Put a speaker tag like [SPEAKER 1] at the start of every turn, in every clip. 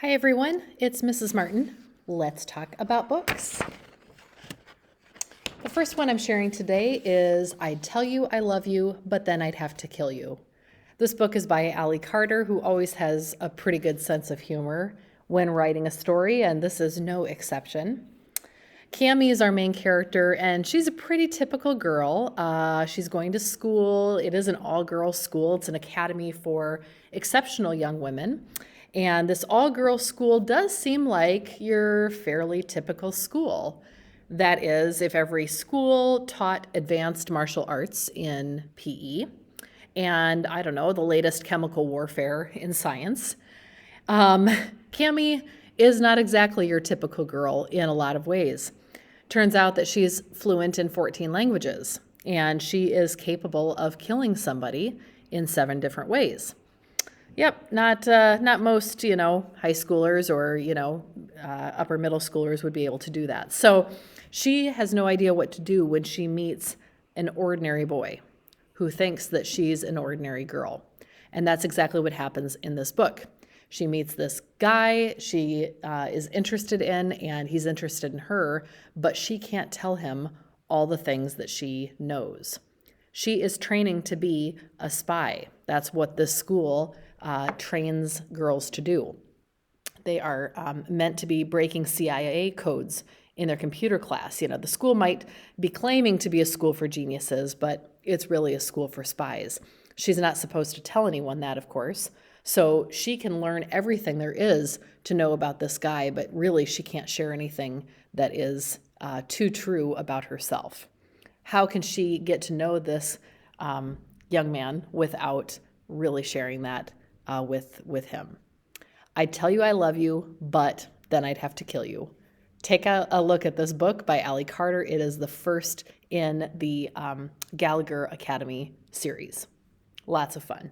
[SPEAKER 1] Hi everyone, it's Mrs. Martin. Let's talk about books. The first one I'm sharing today is I'd Tell You I Love You, but Then I'd Have to Kill You. This book is by Ali Carter, who always has a pretty good sense of humor when writing a story, and this is no exception. Cammie is our main character, and she's a pretty typical girl. She's going to school. It is an all-girls school. It's an academy for exceptional young women. And this all-girls school does seem like your fairly typical school. That is, if every school taught advanced martial arts in PE, and I don't know, the latest chemical warfare in science. Cammie is not exactly your typical girl in a lot of ways. Turns out that she's fluent in 14 languages, and she is capable of killing somebody in 7 different ways. Yep, not most, high schoolers or, upper middle schoolers would be able to do that. So she has no idea what to do when she meets an ordinary boy who thinks that she's an ordinary girl. And that's exactly what happens in this book. She meets this guy she is interested in, and he's interested in her, but she can't tell him all the things that she knows. She is training to be a spy. That's what this school trains girls to do. They are meant to be breaking CIA codes in their computer class. The school might be claiming to be a school for geniuses, but it's really a school for spies. She's not supposed to tell anyone that, of course. So she can learn everything there is to know about this guy, but really she can't share anything that is too true about herself. How can she get to know this young man without really sharing that with him? I'd tell you I love you, but then I'd have to kill you. Take a look at this book by Ali Carter. It is the first in the Gallagher Academy series. Lots of fun.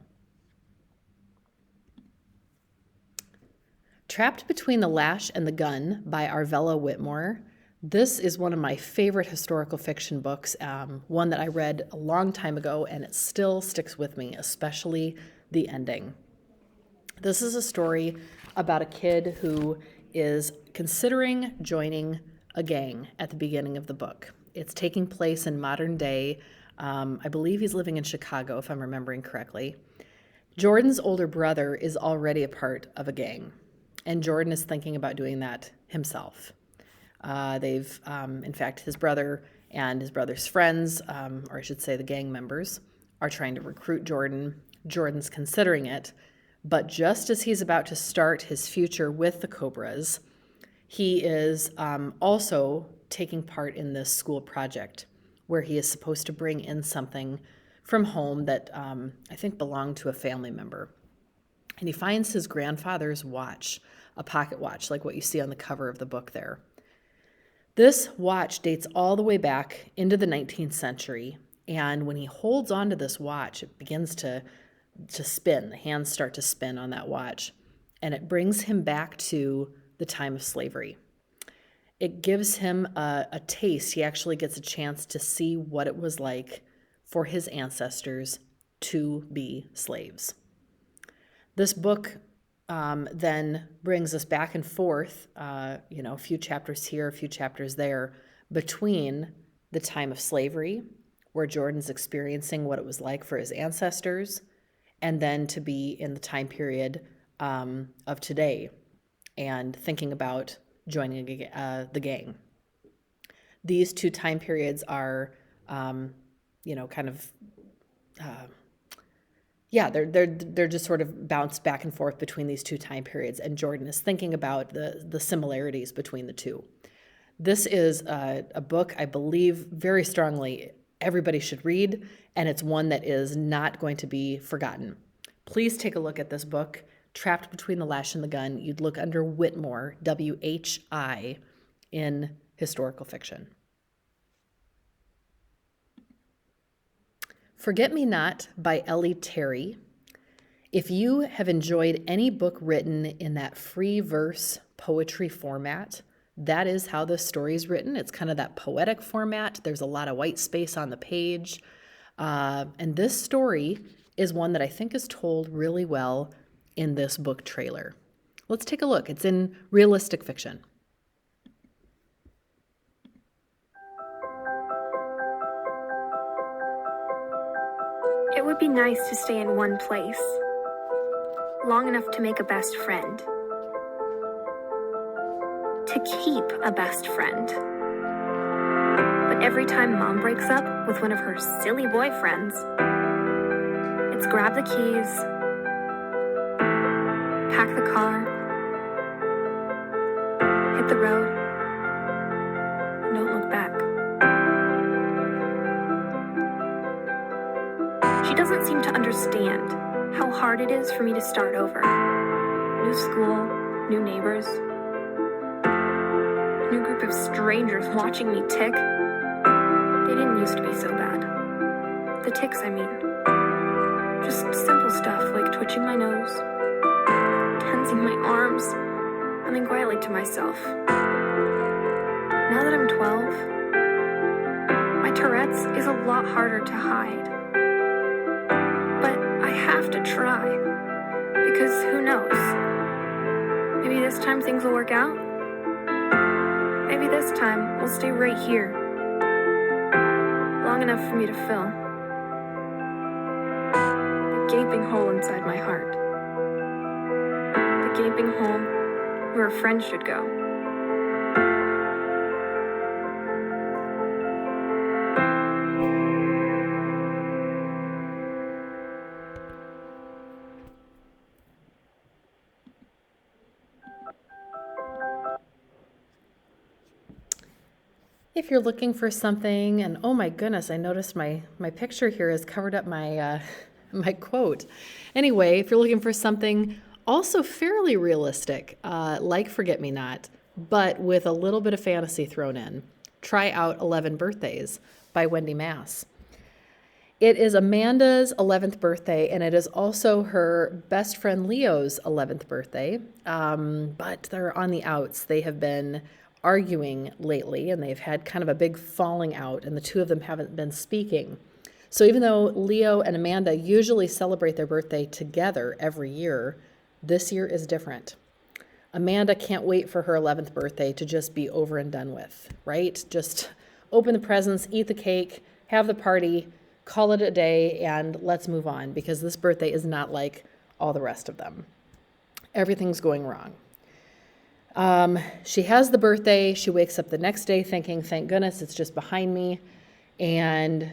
[SPEAKER 1] Trapped Between the Lash and the Gun by Arvella Whitmore. This is one of my favorite historical fiction books, one that I read a long time ago, and it still sticks with me, especially the ending. This is a story about a kid who is considering joining a gang at the beginning of the book. It's taking place in modern day. I believe he's living in Chicago, if I'm remembering correctly. Jordan's older brother is already a part of a gang, and Jordan is thinking about doing that himself. In fact, his brother and his brother's friends, or I should say the gang members, are trying to recruit Jordan. Jordan's considering it, but just as he's about to start his future with the Cobras, he is also taking part in this school project where he is supposed to bring in something from home that I think belonged to a family member. And he finds his grandfather's watch, a pocket watch, like what you see on the cover of the book there. This watch dates all the way back into the 19th century, and when he holds onto this watch, it begins to spin. The hands start to spin on that watch, and it brings him back to the time of slavery. It gives him a taste. He actually gets a chance to see what it was like for his ancestors to be slaves. This book then brings us back and forth, a few chapters here, a few chapters there, between the time of slavery, where Jordan's experiencing what it was like for his ancestors, and then to be in the time period of today and thinking about joining the gang. These two time periods are, they're just sort of bounced back and forth between these two time periods, and Jordan is thinking about the similarities between the two. This is a book I believe very strongly everybody should read, and it's one that is not going to be forgotten. Please take a look at this book, Trapped Between the Lash and the Gun. You'd look under Whitmore, W-H-I, in historical fiction. Forget Me Not by Ellie Terry. If you have enjoyed any book written in that free verse poetry format, that is how this story is written. It's kind of that poetic format. There's a lot of white space on the page. And this story is one that I think is told really well in this book trailer. Let's take a look. It's in realistic fiction.
[SPEAKER 2] It would be nice to stay in one place, long enough to make a best friend, to keep a best friend. But every time Mom breaks up with one of her silly boyfriends, it's grab the keys, pack the car, hit the road, and don't look back. She doesn't seem to understand how hard it is for me to start over. New school, new neighbors, new group of strangers watching me tick. They didn't used to be so bad. The ticks, I mean. Just simple stuff like twitching my nose, tensing my arms, and then quietly to myself. Now that I'm 12, my Tourette's is a lot harder to hide. But I have to try, because who knows? Maybe this time things will work out. Maybe this time we'll stay right here, long enough for me to fill the gaping hole inside my heart, the gaping hole where a friend should go.
[SPEAKER 1] If you're looking for something, and oh my goodness, I noticed my picture here has covered up my my quote. Anyway, if you're looking for something also fairly realistic, like Forget Me Not, but with a little bit of fantasy thrown in, try out 11 Birthdays by Wendy Mass. It is Amanda's 11th birthday, and it is also her best friend Leo's 11th birthday, but they're on the outs. They have been arguing lately, and they've had kind of a big falling out, and the two of them haven't been speaking. So even though Leo and Amanda usually celebrate their birthday together every year, this year is different. Amanda can't wait for her 11th birthday to just be over and done with, right? Just open the presents, eat the cake, have the party, call it a day, and let's move on, because this birthday is not like all the rest of them. Everything's going wrong. She has the birthday. She wakes up the next day thinking, thank goodness it's just behind me. And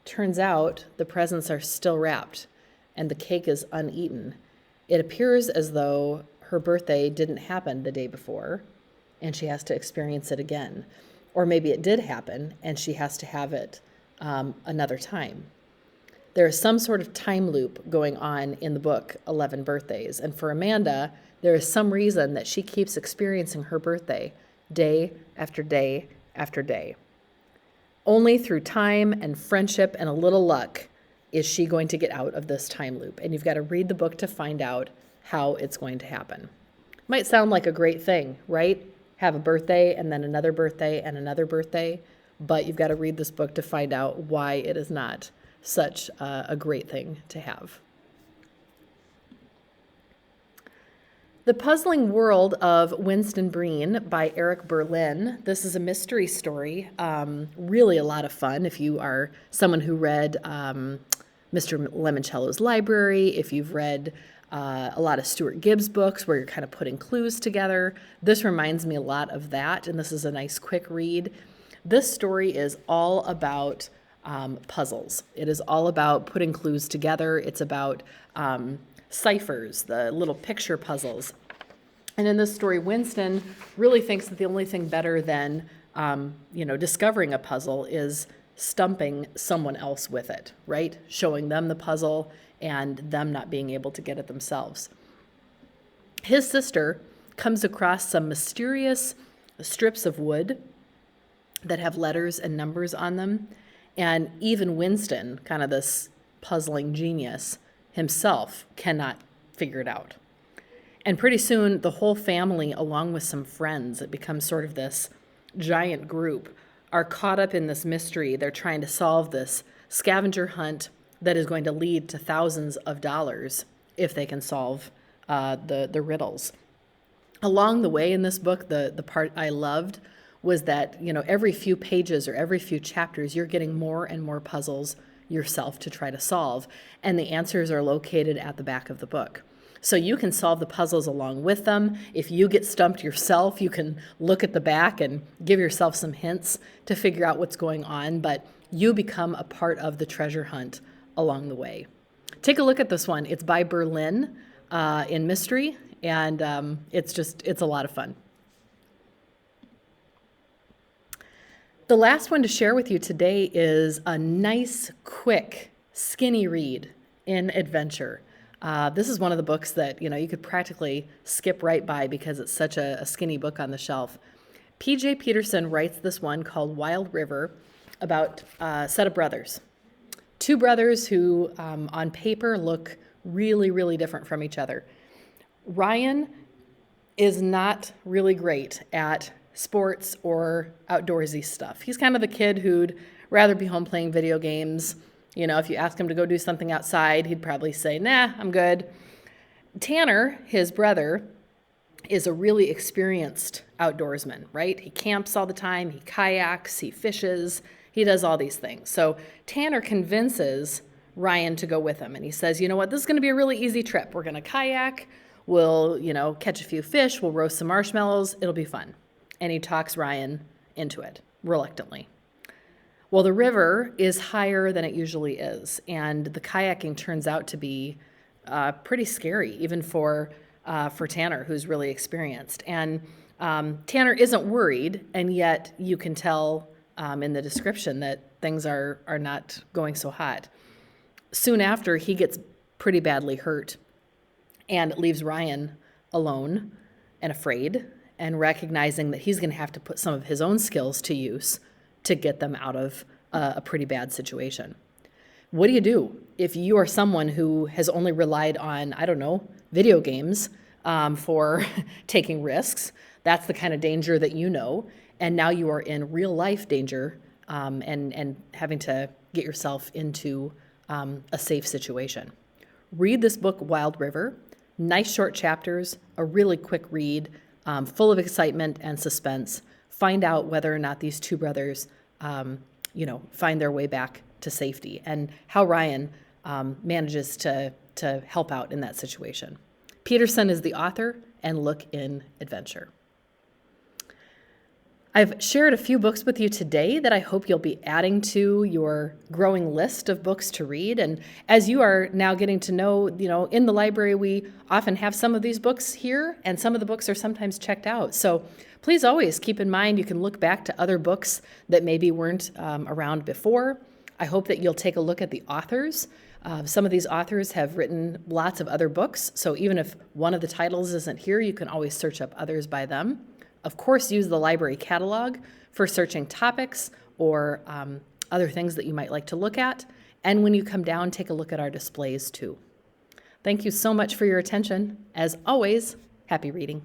[SPEAKER 1] turns out the presents are still wrapped and the cake is uneaten. It appears as though her birthday didn't happen the day before and she has to experience it again. Or maybe it did happen and she has to have it another time. There is some sort of time loop going on in the book, 11 Birthdays. And for Amanda, there is some reason that she keeps experiencing her birthday day after day after day. Only through time and friendship and a little luck is she going to get out of this time loop. And you've got to read the book to find out how it's going to happen. Might sound like a great thing, right? Have a birthday and then another birthday and another birthday. But you've got to read this book to find out why it is not such a great thing to have. The Puzzling World of Winston Breen by Eric Berlin. This is a mystery story, really a lot of fun if you are someone who read Mr. Lemoncello's Library, if you've read a lot of Stuart Gibbs books where you're kind of putting clues together. This reminds me a lot of that, and this is a nice quick read. This story is all about puzzles. It is all about putting clues together. It's about ciphers, the little picture puzzles. And in this story, Winston really thinks that the only thing better than, discovering a puzzle is stumping someone else with it, right? Showing them the puzzle and them not being able to get it themselves. His sister comes across some mysterious strips of wood that have letters and numbers on them. And even Winston, kind of this puzzling genius, himself cannot figure it out. And pretty soon, the whole family, along with some friends, it becomes sort of this giant group, are caught up in this mystery. They're trying to solve this scavenger hunt that is going to lead to thousands of dollars if they can solve the riddles. Along the way in this book, the part I loved was that, every few pages or every few chapters, you're getting more and more puzzles yourself to try to solve. And the answers are located at the back of the book. So you can solve the puzzles along with them. If you get stumped yourself, you can look at the back and give yourself some hints to figure out what's going on, but you become a part of the treasure hunt along the way. Take a look at this one. It's by Berlin in mystery, and it's a lot of fun. The last one to share with you today is a nice, quick, skinny read in adventure. This is one of the books that, you could practically skip right by because it's such a skinny book on the shelf. P.J. Peterson writes this one called Wild River about a set of brothers. Two brothers who, on paper, look really, really different from each other. Ryan is not really great at sports or outdoorsy stuff. He's kind of the kid who'd rather be home playing video games. If you ask him to go do something outside, he'd probably say, nah, I'm good. Tanner, his brother, is a really experienced outdoorsman, right? He camps all the time, he kayaks, he fishes, he does all these things. So Tanner convinces Ryan to go with him, and he says, you know what, this is going to be a really easy trip. We're going to kayak, we'll, catch a few fish, we'll roast some marshmallows, it'll be fun. And he talks Ryan into it, reluctantly. Well, the river is higher than it usually is, and the kayaking turns out to be pretty scary, even for Tanner, who's really experienced. And Tanner isn't worried, and yet you can tell in the description that things are not going so hot. Soon after, he gets pretty badly hurt, and it leaves Ryan alone and afraid, and recognizing that he's going to have to put some of his own skills to use to get them out of a pretty bad situation. What do you do if you are someone who has only relied on, video games for taking risks? That's the kind of danger that you know, and now you are in real life danger and having to get yourself into a safe situation. Read this book, Wild River. Nice short chapters, a really quick read, full of excitement and suspense. Find out whether or not these two brothers, find their way back to safety, and how Ryan manages to help out in that situation. Peterson is the author, and look in adventure. I've shared a few books with you today that I hope you'll be adding to your growing list of books to read. And as you are now getting to know, in the library, we often have some of these books here, and some of the books are sometimes checked out. So please always keep in mind you can look back to other books that maybe weren't around before. I hope that you'll take a look at the authors. Some of these authors have written lots of other books, so even if one of the titles isn't here, you can always search up others by them. Of course, use the library catalog for searching topics or other things that you might like to look at. And when you come down, take a look at our displays too. Thank you so much for your attention. As always, happy reading.